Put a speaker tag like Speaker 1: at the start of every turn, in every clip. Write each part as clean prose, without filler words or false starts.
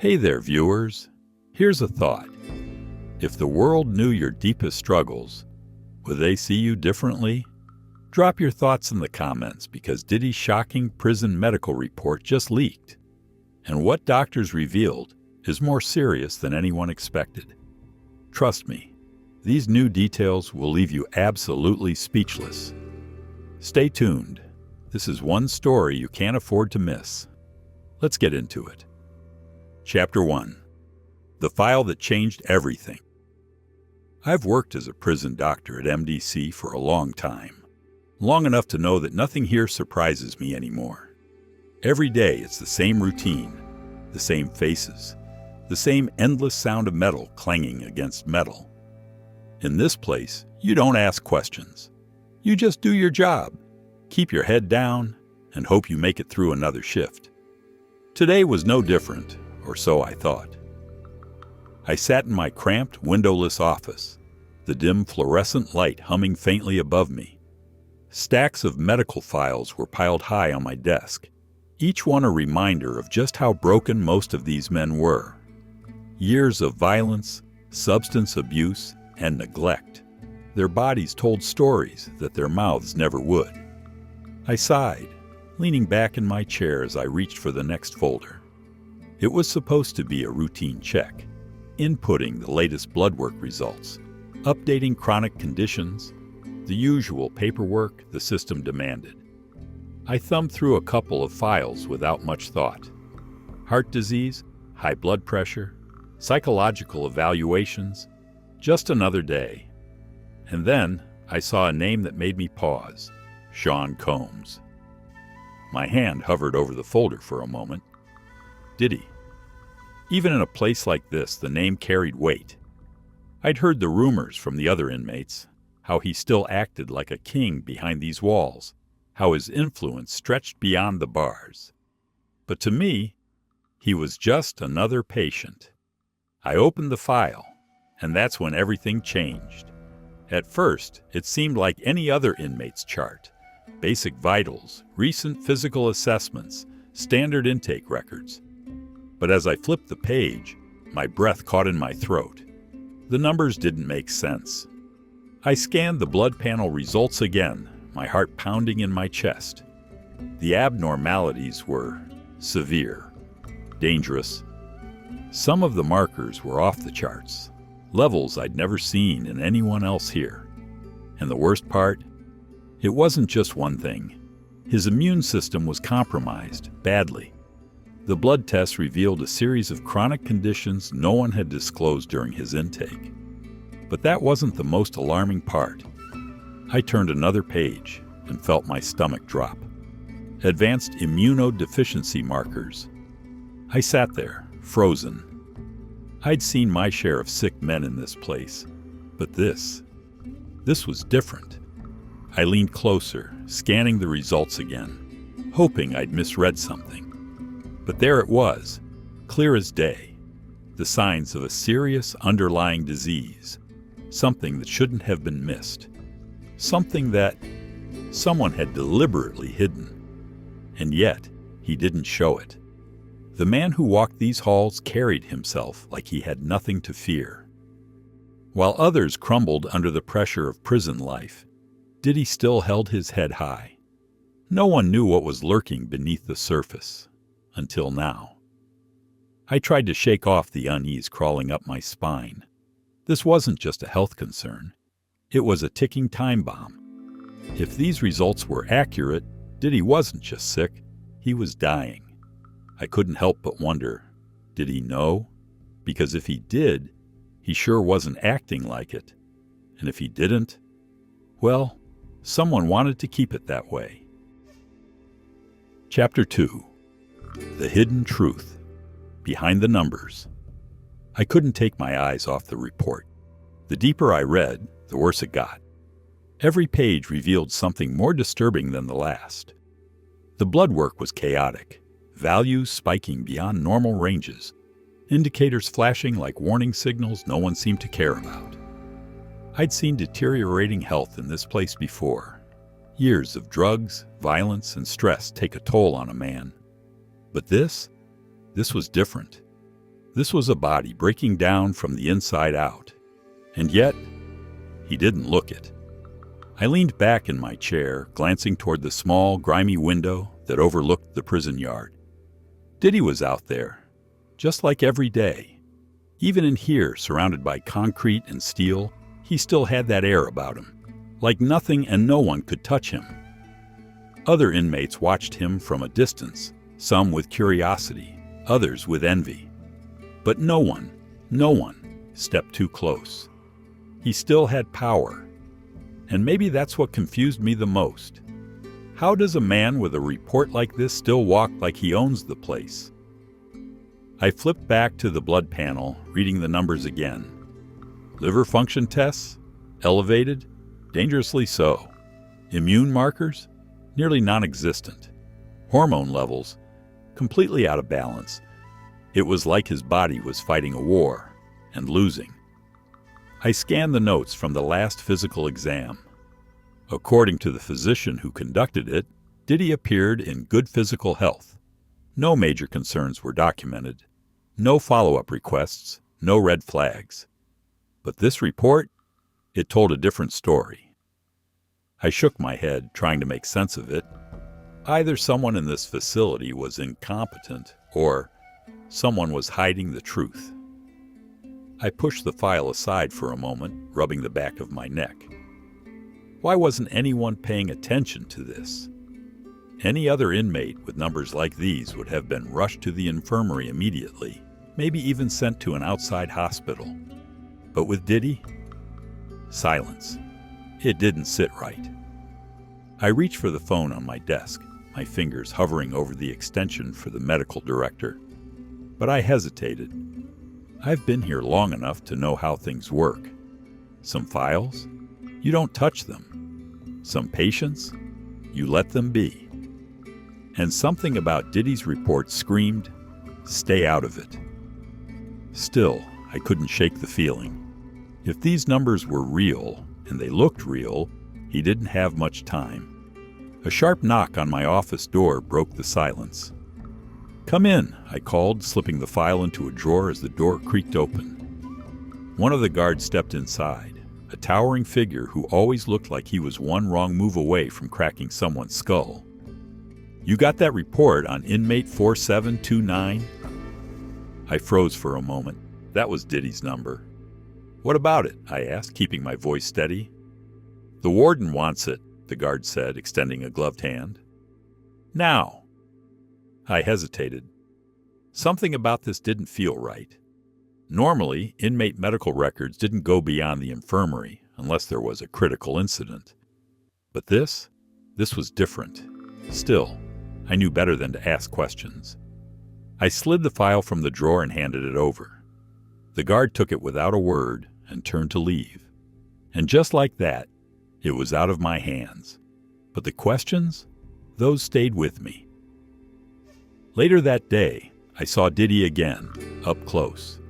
Speaker 1: Hey there, viewers. Here's a thought. If the world knew your deepest struggles, would they see you differently? Drop your thoughts in the comments because Diddy's shocking prison medical report just leaked. And what doctors revealed is more serious than anyone expected. Trust me, these new details will leave you absolutely speechless. Stay tuned. This is one story you can't afford to miss. Let's get into it. Chapter 1. The File That Changed Everything. I've worked as a prison doctor at MDC for a long time. Long enough to know that nothing here surprises me anymore. Every day it's the same routine, the same faces, the same endless sound of metal clanging against metal. In this place, you don't ask questions. You just do your job, keep your head down, and hope you make it through another shift. Today was no different, or so I thought. I sat in my cramped, windowless office, the dim fluorescent light humming faintly above me. Stacks of medical files were piled high on my desk, each one a reminder of just how broken most of these men were. Years of violence, substance abuse, and neglect. Their bodies told stories that their mouths never would. I sighed, leaning back in my chair as I reached for the next folder. It was supposed to be a routine check, inputting the latest blood work results, updating chronic conditions, the usual paperwork the system demanded. I thumbed through a couple of files without much thought. Heart disease, high blood pressure, psychological evaluations, just another day. And then I saw a name that made me pause, Sean Combs. My hand hovered over the folder for a moment. Diddy. Even in a place like this, the name carried weight. I'd heard the rumors from the other inmates, how he still acted like a king behind these walls, how his influence stretched beyond the bars. But to me, he was just another patient. I opened the file, and that's when everything changed. At first, it seemed like any other inmate's chart. Basic vitals, recent physical assessments, standard intake records. But as I flipped the page, my breath caught in my throat. The numbers didn't make sense. I scanned the blood panel results again, my heart pounding in my chest. The abnormalities were severe, dangerous. Some of the markers were off the charts, levels I'd never seen in anyone else here. And the worst part? It wasn't just one thing. His immune system was compromised, badly. The blood tests revealed a series of chronic conditions no one had disclosed during his intake. But that wasn't the most alarming part. I turned another page and felt my stomach drop. Advanced immunodeficiency markers. I sat there, frozen. I'd seen my share of sick men in this place, but this was different. I leaned closer, scanning the results again, hoping I'd misread something. But there it was, clear as day, the signs of a serious underlying disease, something that shouldn't have been missed, something that someone had deliberately hidden. And yet, he didn't show it. The man who walked these halls carried himself like he had nothing to fear. While others crumbled under the pressure of prison life, Diddy still held his head high. No one knew what was lurking beneath the surface. Until now. I tried to shake off the unease crawling up my spine. This wasn't just a health concern. It was a ticking time bomb. If these results were accurate, Diddy wasn't just sick, he was dying. I couldn't help but wonder, did he know? Because if he did, he sure wasn't acting like it. And if he didn't, well, someone wanted to keep it that way. Chapter 2. The Hidden Truth. Behind the Numbers. I couldn't take my eyes off the report. The deeper I read, the worse it got. Every page revealed something more disturbing than the last. The blood work was chaotic, values spiking beyond normal ranges, indicators flashing like warning signals no one seemed to care about. I'd seen deteriorating health in this place before. Years of drugs, violence, and stress take a toll on a man. But this was different. This was a body breaking down from the inside out. And yet, he didn't look it. I leaned back in my chair, glancing toward the small, grimy window that overlooked the prison yard. Diddy was out there, just like every day. Even in here, surrounded by concrete and steel, he still had that air about him, like nothing and no one could touch him. Other inmates watched him from a distance, some with curiosity, others with envy. But no one stepped too close. He still had power. And maybe that's what confused me the most. How does a man with a report like this still walk like he owns the place? I flipped back to the blood panel, reading the numbers again. Liver function tests? Elevated? Dangerously so. Immune markers? Nearly non-existent. Hormone levels? Completely out of balance. It was like his body was fighting a war, and losing. I scanned the notes from the last physical exam. According to the physician who conducted it, Diddy appeared in good physical health. No major concerns were documented. No follow-up requests, no red flags. But this report, it told a different story. I shook my head, trying to make sense of it. Either someone in this facility was incompetent, or someone was hiding the truth. I pushed the file aside for a moment, rubbing the back of my neck. Why wasn't anyone paying attention to this? Any other inmate with numbers like these would have been rushed to the infirmary immediately, maybe even sent to an outside hospital. But with Diddy? Silence. It didn't sit right. I reached for the phone on my desk, my fingers hovering over the extension for the medical director. But I hesitated. I've been here long enough to know how things work. Some files? You don't touch them. Some patients? You let them be. And something about Diddy's report screamed, stay out of it. Still, I couldn't shake the feeling. If these numbers were real, and they looked real, he didn't have much time. A sharp knock on my office door broke the silence. Come in, I called, slipping the file into a drawer as the door creaked open. One of the guards stepped inside, a towering figure who always looked like he was one wrong move away from cracking someone's skull. You got that report on inmate 4729? I froze for a moment. That was Diddy's number. What about it? I asked, keeping my voice steady. The warden wants it, the guard said, extending a gloved hand. Now. I hesitated. Something about this didn't feel right. Normally, inmate medical records didn't go beyond the infirmary unless there was a critical incident. But this was different. Still, I knew better than to ask questions. I slid the file from the drawer and handed it over. The guard took it without a word and turned to leave. And just like that, it was out of my hands. But the questions, those stayed with me. Later that day, I saw Diddy again, up close.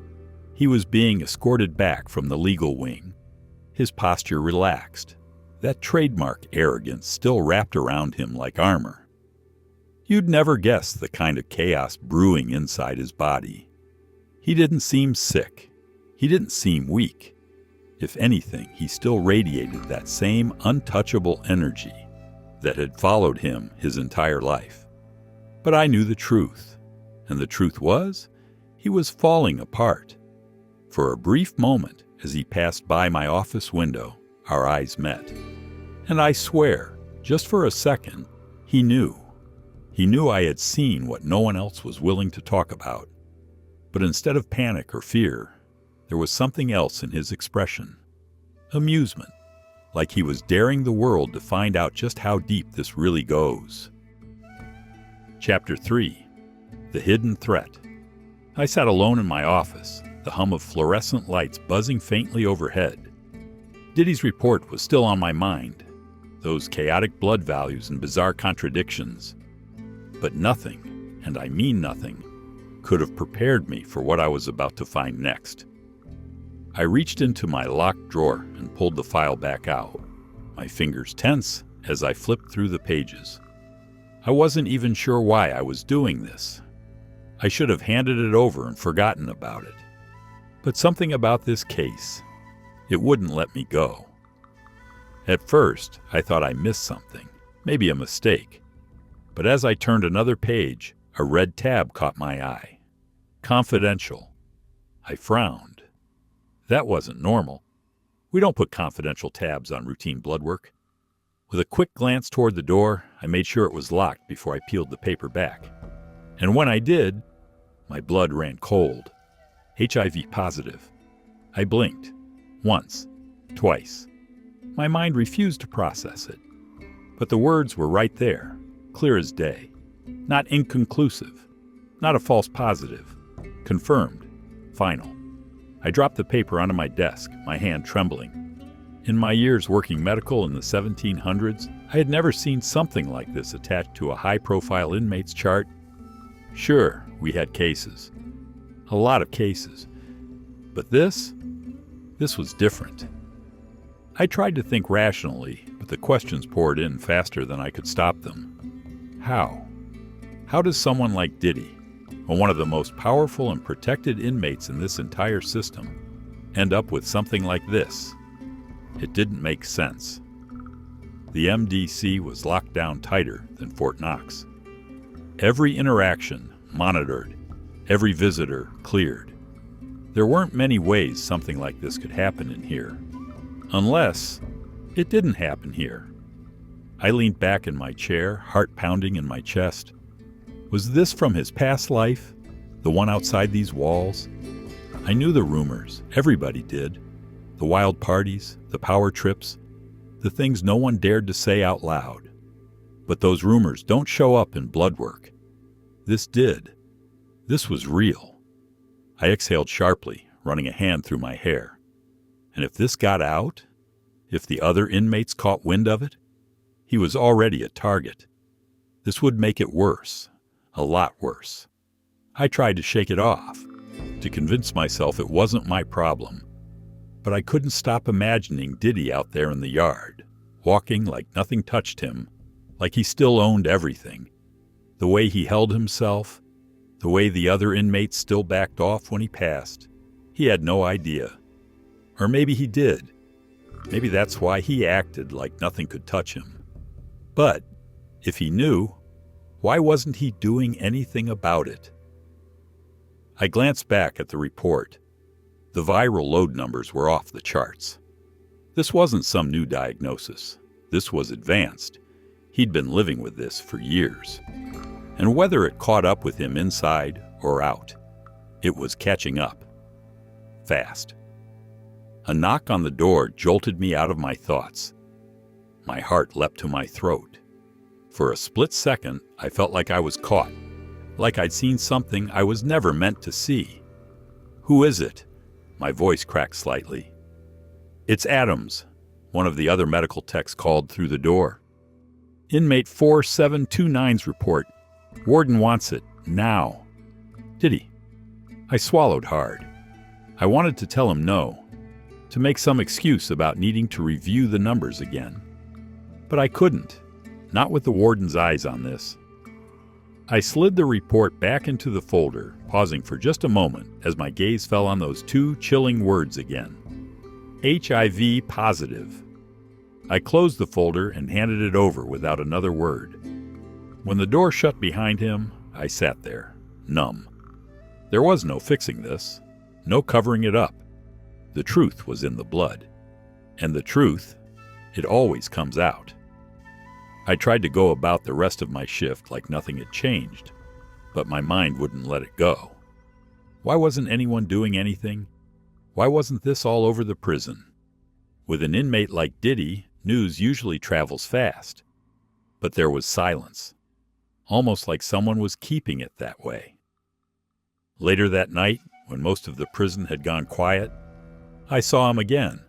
Speaker 1: He was being escorted back from the legal wing, his posture relaxed, that trademark arrogance still wrapped around him like armor. You'd never guess the kind of chaos brewing inside his body. He didn't seem sick. He didn't seem weak. If anything, he still radiated that same untouchable energy that had followed him his entire life. But I knew the truth, and the truth was, he was falling apart. For a brief moment, as he passed by my office window, our eyes met. And I swear, just for a second, he knew. He knew I had seen what no one else was willing to talk about. But instead of panic or fear, there was something else in his expression. Amusement, like he was daring the world to find out just how deep this really goes. Chapter 3. The Hidden Threat. I sat alone in my office, the hum of fluorescent lights buzzing faintly overhead. Diddy's report was still on my mind, those chaotic blood values and bizarre contradictions. But nothing, and I mean nothing, could have prepared me for what I was about to find next. I reached into my locked drawer and pulled the file back out, my fingers tense as I flipped through the pages. I wasn't even sure why I was doing this. I should have handed it over and forgotten about it. But something about this case, it wouldn't let me go. At first, I thought I missed something, maybe a mistake. But as I turned another page, a red tab caught my eye. Confidential. I frowned. That wasn't normal. We don't put confidential tabs on routine blood work. With a quick glance toward the door, I made sure it was locked before I peeled the paper back. And when I did, my blood ran cold. HIV positive. I blinked. Once. Twice. My mind refused to process it. But the words were right there, clear as day. Not inconclusive. Not a false positive. Confirmed. Final. I dropped the paper onto my desk, my hand trembling. In my years working medical in the 1700s, I had never seen something like this attached to a high-profile inmate's chart. Sure, we had cases. A lot of cases. But this was different. I tried to think rationally, but the questions poured in faster than I could stop them. How? How does someone like Diddy, one of the most powerful and protected inmates in this entire system, end up with something like this? It didn't make sense. The MDC was locked down tighter than Fort Knox. Every interaction monitored, every visitor cleared. There weren't many ways something like this could happen in here. Unless it didn't happen here. I leaned back in my chair, heart pounding in my chest. Was this from his past life? The one outside these walls? I knew the rumors. Everybody did. The wild parties, the power trips, the things no one dared to say out loud. But those rumors don't show up in blood work. This did. This was real. I exhaled sharply, running a hand through my hair. And if this got out, if the other inmates caught wind of it, he was already a target. This would make it worse, a lot worse. I tried to shake it off, to convince myself it wasn't my problem. But I couldn't stop imagining Diddy out there in the yard, walking like nothing touched him, like he still owned everything. The way he held himself, the way the other inmates still backed off when he passed. He had no idea. Or maybe he did. Maybe that's why he acted like nothing could touch him. But if he knew, why wasn't he doing anything about it? I glanced back at the report. The viral load numbers were off the charts. This wasn't some new diagnosis. This was advanced. He'd been living with this for years. And whether it caught up with him inside or out, it was catching up. Fast. A knock on the door jolted me out of my thoughts. My heart leapt to my throat. For a split second, I felt like I was caught, like I'd seen something I was never meant to see. "Who is it?" My voice cracked slightly. "It's Adams," one of the other medical techs called through the door. "Inmate 4729's report. Warden wants it, now." Diddy. I swallowed hard. I wanted to tell him no, to make some excuse about needing to review the numbers again. But I couldn't, not with the warden's eyes on this. I slid the report back into the folder, pausing for just a moment as my gaze fell on those two chilling words again. HIV positive. I closed the folder and handed it over without another word. When the door shut behind him, I sat there, numb. There was no fixing this, no covering it up. The truth was in the blood. And the truth, it always comes out. I tried to go about the rest of my shift like nothing had changed, but my mind wouldn't let it go. Why wasn't anyone doing anything? Why wasn't this all over the prison? With an inmate like Diddy, news usually travels fast. But there was silence, almost like someone was keeping it that way. Later that night, when most of the prison had gone quiet, I saw him again.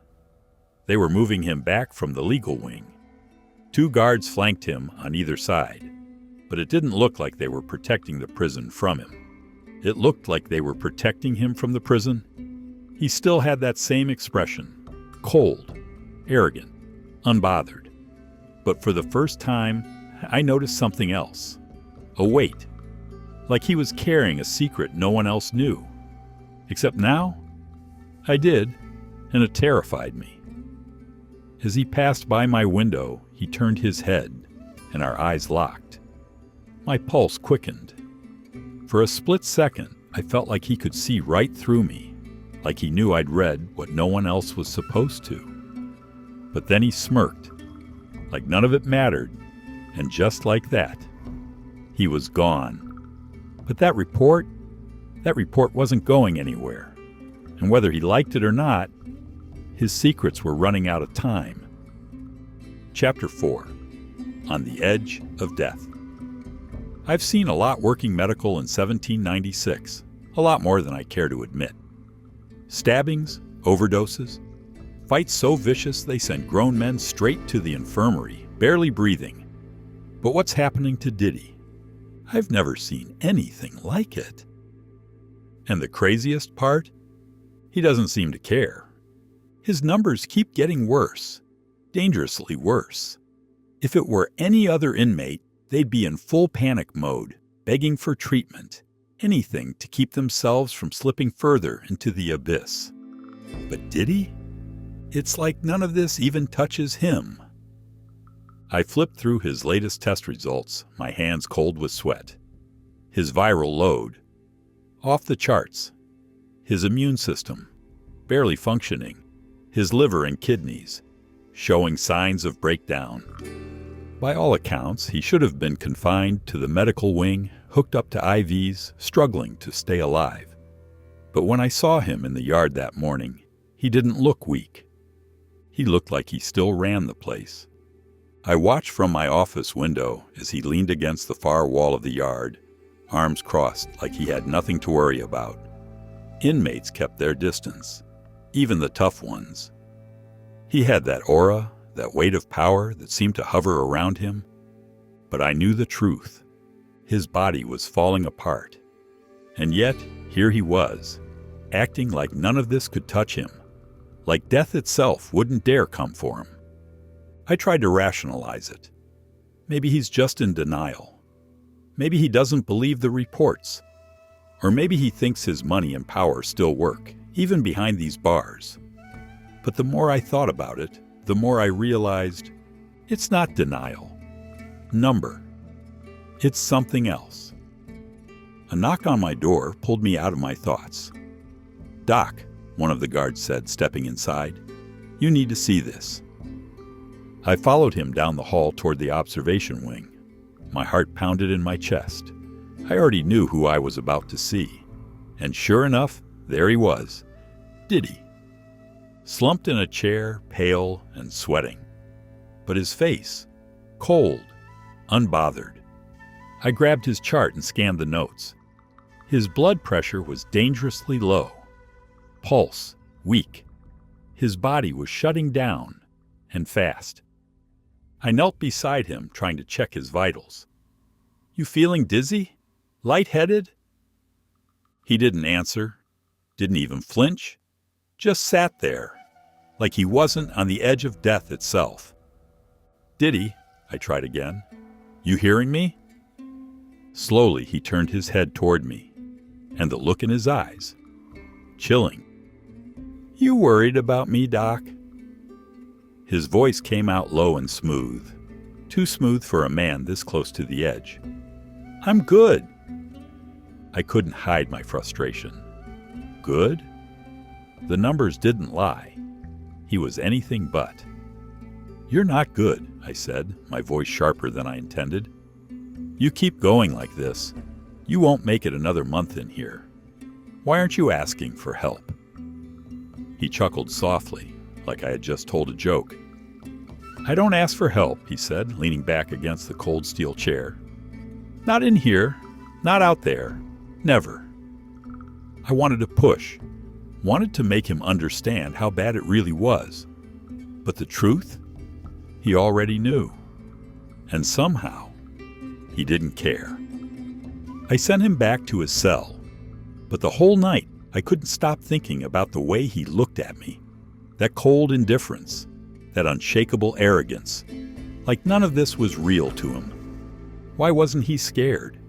Speaker 1: They were moving him back from the legal wing. 2 guards flanked him on either side, but it didn't look like they were protecting the prison from him. It looked like they were protecting him from the prison. He still had that same expression, cold, arrogant, unbothered. But for the first time, I noticed something else, a weight. like he was carrying a secret no one else knew. Except now, I did, and it terrified me. As he passed by my window, he turned his head, and our eyes locked. My pulse quickened. For a split second, I felt like he could see right through me, like he knew I'd read what no one else was supposed to. But then he smirked, like none of it mattered, and just like that, he was gone. But that report wasn't going anywhere. And whether he liked it or not, his secrets were running out of time. Chapter 4. On the Edge of Death. I've seen a lot working medical in 1796, a lot more than I care to admit. Stabbings, overdoses, fights so vicious they send grown men straight to the infirmary, barely breathing. But what's happening to Diddy? I've never seen anything like it. And the craziest part? He doesn't seem to care. His numbers keep getting worse, dangerously worse. If it were any other inmate, they'd be in full panic mode, begging for treatment, anything to keep themselves from slipping further into the abyss. But Diddy? It's like none of this even touches him. I flipped through his latest test results, my hands cold with sweat. His viral load, off the charts. His immune system, barely functioning. His liver and kidneys, showing signs of breakdown. By all accounts, he should have been confined to the medical wing, hooked up to IVs, struggling to stay alive. But when I saw him in the yard that morning, he didn't look weak. He looked like he still ran the place. I watched from my office window as he leaned against the far wall of the yard, arms crossed like he had nothing to worry about. Inmates kept their distance, even the tough ones. He had that aura, that weight of power that seemed to hover around him. But I knew the truth. His body was falling apart. And yet, here he was, acting like none of this could touch him, like death itself wouldn't dare come for him. I tried to rationalize it. Maybe he's just in denial. Maybe he doesn't believe the reports. Or maybe he thinks his money and power still work, even behind these bars. But the more I thought about it, the more I realized it's not denial. Number. It's something else. A knock on my door pulled me out of my thoughts. "Doc," one of the guards said, stepping inside, "you need to see this." I followed him down the hall toward the observation wing. My heart pounded in my chest. I already knew who I was about to see. And sure enough, there he was, Diddy. Slumped in a chair, pale and sweating. But his face, cold, unbothered. I grabbed his chart and scanned the notes. His blood pressure was dangerously low. Pulse, weak. His body was shutting down, and fast. I knelt beside him, trying to check his vitals. "You feeling dizzy? Lightheaded?" He didn't answer, didn't even flinch, just sat there, like he wasn't on the edge of death itself. "Diddy," I tried again, "you hearing me?" Slowly he turned his head toward me, and the look in his eyes, chilling. "You worried about me, Doc?" His voice came out low and smooth, too smooth for a man this close to the edge. "I'm good." I couldn't hide my frustration. Good? The numbers didn't lie. He was anything but. "You're not good," I said, my voice sharper than I intended. "You keep going like this, you won't make it another month in here. Why aren't you asking for help?" He chuckled softly, like I had just told a joke. "I don't ask for help," he said, leaning back against the cold steel chair. "Not in here, not out there, never." I wanted to push, wanted to make him understand how bad it really was. But the truth? He already knew. And somehow, he didn't care. I sent him back to his cell, but the whole night I couldn't stop thinking about the way he looked at me. That cold indifference, that unshakable arrogance, like none of this was real to him. Why wasn't he scared?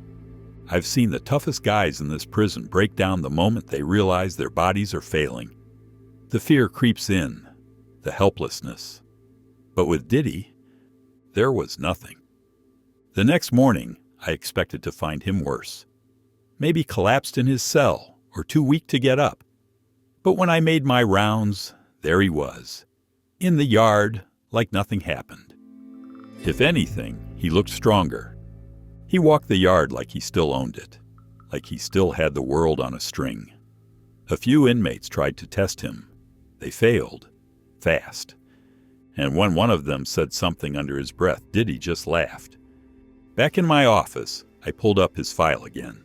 Speaker 1: I've seen the toughest guys in this prison break down the moment they realize their bodies are failing. The fear creeps in, the helplessness. But with Diddy, there was nothing. The next morning, I expected to find him worse. Maybe collapsed in his cell or too weak to get up. But when I made my rounds, there he was, in the yard like nothing happened. If anything, he looked stronger. He walked the yard like he still owned it, like he still had the world on a string. A few inmates tried to test him. They failed, fast. And when one of them said something under his breath, Diddy just laughed. Back in my office, I pulled up his file again.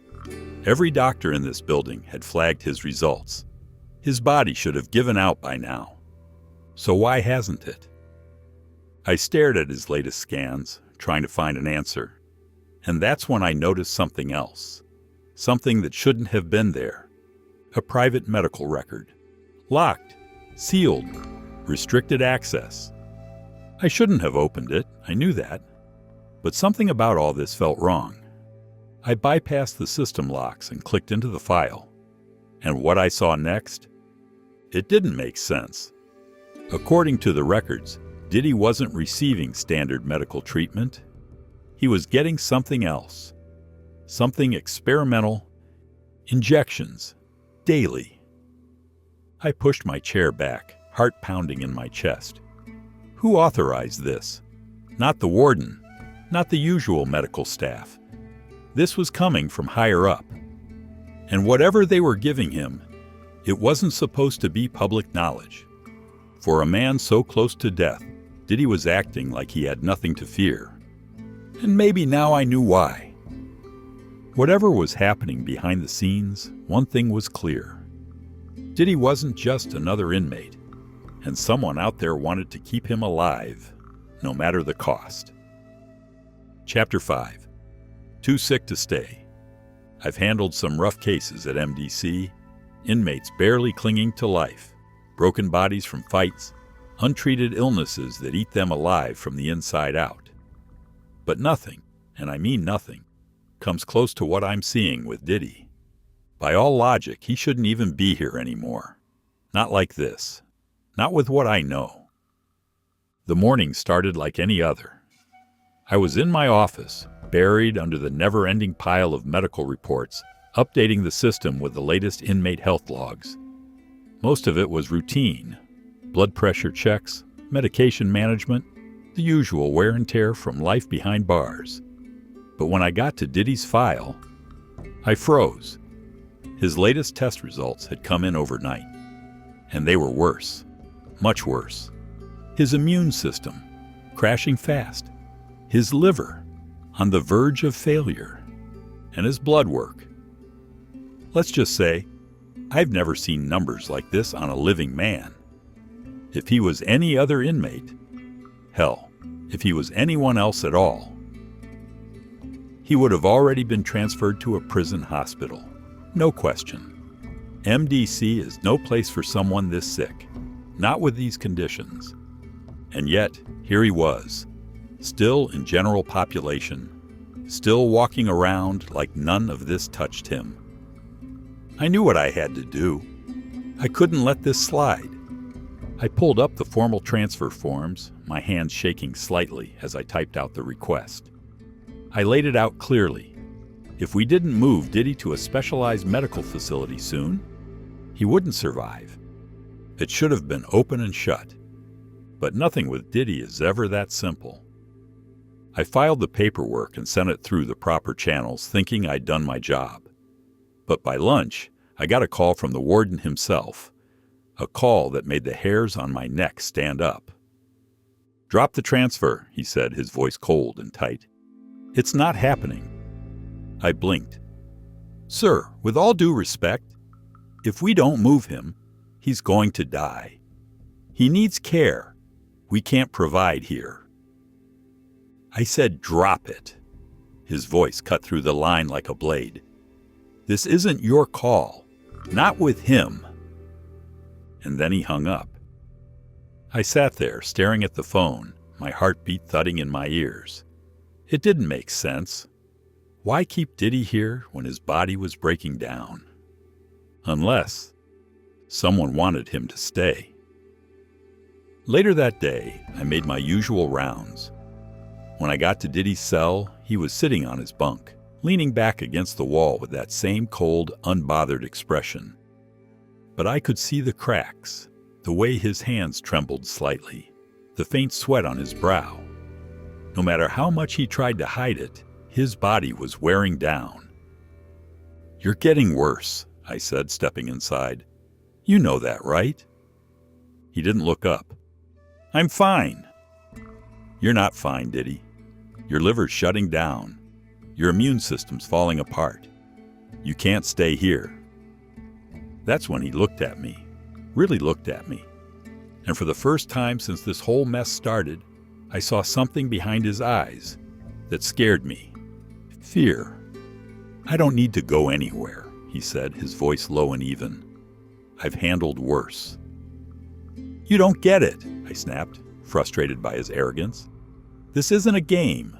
Speaker 1: Every doctor in this building had flagged his results. His body should have given out by now. So why hasn't it? I stared at his latest scans, trying to find an answer. And that's when I noticed something else. Something that shouldn't have been there. A private medical record. Locked, sealed, restricted access. I shouldn't have opened it, I knew that. But something about all this felt wrong. I bypassed the system locks and clicked into the file. And what I saw next? It didn't make sense. According to the records, Diddy wasn't receiving standard medical treatment. He was getting something else. Something experimental. Injections. Daily. I pushed my chair back, heart pounding in my chest. Who authorized this? Not the warden. Not the usual medical staff. This was coming from higher up. And whatever they were giving him, it wasn't supposed to be public knowledge. For a man so close to death, Diddy was acting like he had nothing to fear. And maybe now I knew why. Whatever was happening behind the scenes, one thing was clear. Diddy wasn't just another inmate, and someone out there wanted to keep him alive, no matter the cost. Chapter 5. Too sick to stay. I've handled some rough cases at MDC, inmates barely clinging to life, broken bodies from fights, untreated illnesses that eat them alive from the inside out. But nothing, and I mean nothing, comes close to what I'm seeing with Diddy. By all logic, he shouldn't even be here anymore. Not like this. Not with what I know. The morning started like any other. I was in my office, buried under the never-ending pile of medical reports, updating the system with the latest inmate health logs. Most of it was routine. Blood pressure checks, medication management, the usual wear and tear from life behind bars. But when I got to Diddy's file, I froze. His latest test results had come in overnight, and they were worse, much worse. His immune system, crashing fast. His liver, on the verge of failure. And his blood work. Let's just say, I've never seen numbers like this on a living man. If he was any other inmate, hell, if he was anyone else at all, he would have already been transferred to a prison hospital. No question. MDC is no place for someone this sick, not with these conditions. And yet, here he was, still in general population, still walking around like none of this touched him. I knew what I had to do. I couldn't let this slide. I pulled up the formal transfer forms, my hands shaking slightly as I typed out the request. I laid it out clearly. If we didn't move Diddy to a specialized medical facility soon, he wouldn't survive. It should have been open and shut. But nothing with Diddy is ever that simple. I filed the paperwork and sent it through the proper channels, thinking I'd done my job. But by lunch, I got a call from the warden himself, a call that made the hairs on my neck stand up. "Drop the transfer," he said, his voice cold and tight. "It's not happening." I blinked. "Sir, with all due respect, if we don't move him, he's going to die. He needs care. We can't provide here." I said, "Drop it." His voice cut through the line like a blade. "This isn't your call. Not with him." And then he hung up. I sat there, staring at the phone, my heartbeat thudding in my ears. It didn't make sense. Why keep Diddy here when his body was breaking down? Unless someone wanted him to stay. Later that day, I made my usual rounds. When I got to Diddy's cell, he was sitting on his bunk, leaning back against the wall with that same cold, unbothered expression. But I could see the cracks, the way his hands trembled slightly, the faint sweat on his brow. No matter how much he tried to hide it, his body was wearing down. "You're getting worse," I said, stepping inside. "You know that, right?" He didn't look up. "I'm fine." "You're not fine, Diddy. Your liver's shutting down. Your immune system's falling apart. You can't stay here." That's when he looked at me, really looked at me. And for the first time since this whole mess started, I saw something behind his eyes that scared me. Fear. "I don't need to go anywhere," he said, his voice low and even. "I've handled worse." "You don't get it," I snapped, frustrated by his arrogance. "This isn't a game.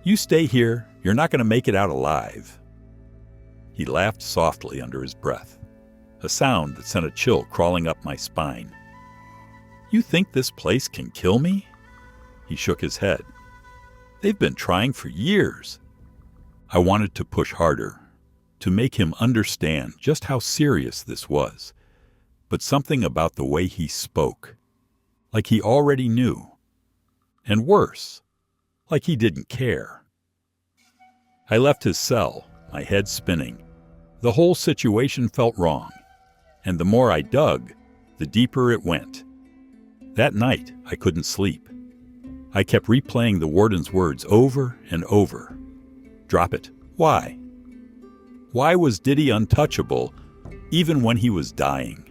Speaker 1: You stay here, you're not going to make it out alive." He laughed softly under his breath, a sound that sent a chill crawling up my spine. "You think this place can kill me?" He shook his head. "They've been trying for years." I wanted to push harder, to make him understand just how serious this was, but something about the way he spoke, like he already knew. And worse, like he didn't care. I left his cell, my head spinning. The whole situation felt wrong, and the more I dug, the deeper it went. That night, I couldn't sleep. I kept replaying the warden's words over and over. Drop it. Why? Why was Diddy untouchable, even when he was dying?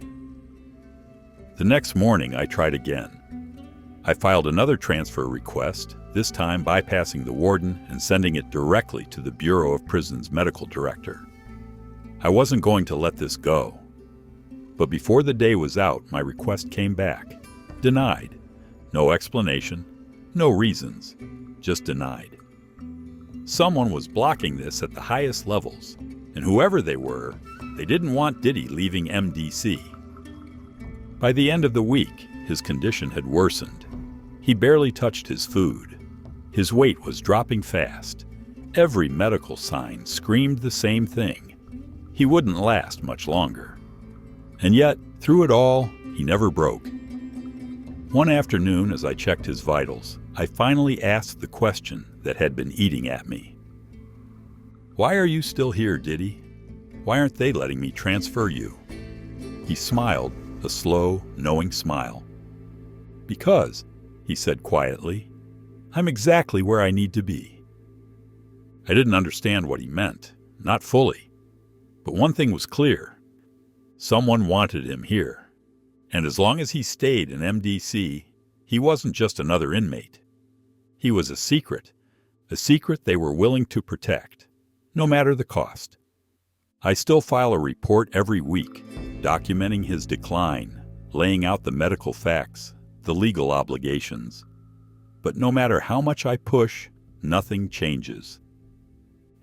Speaker 1: The next morning, I tried again. I filed another transfer request, this time bypassing the warden and sending it directly to the Bureau of Prisons medical director. I wasn't going to let this go. But before the day was out, my request came back. Denied. No explanation, no reasons, just denied. Someone was blocking this at the highest levels, and whoever they were, they didn't want Diddy leaving MDC. By the end of the week, his condition had worsened. He barely touched his food. His weight was dropping fast. Every medical sign screamed the same thing. He wouldn't last much longer. And yet, through it all, he never broke. One afternoon, as I checked his vitals, I finally asked the question that had been eating at me. "Why are you still here, Diddy? Why aren't they letting me transfer you?" He smiled, a slow, knowing smile. "Because," he said quietly, "I'm exactly where I need to be." I didn't understand what he meant, not fully. But one thing was clear. Someone wanted him here. And as long as he stayed in MDC, he wasn't just another inmate. He was a secret they were willing to protect, no matter the cost. I still file a report every week, documenting his decline, laying out the medical facts, the legal obligations. But no matter how much I push, nothing changes.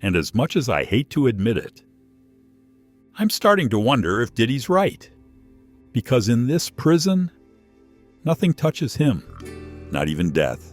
Speaker 1: And as much as I hate to admit it, I'm starting to wonder if Diddy's right. Because in this prison, nothing touches him, not even death.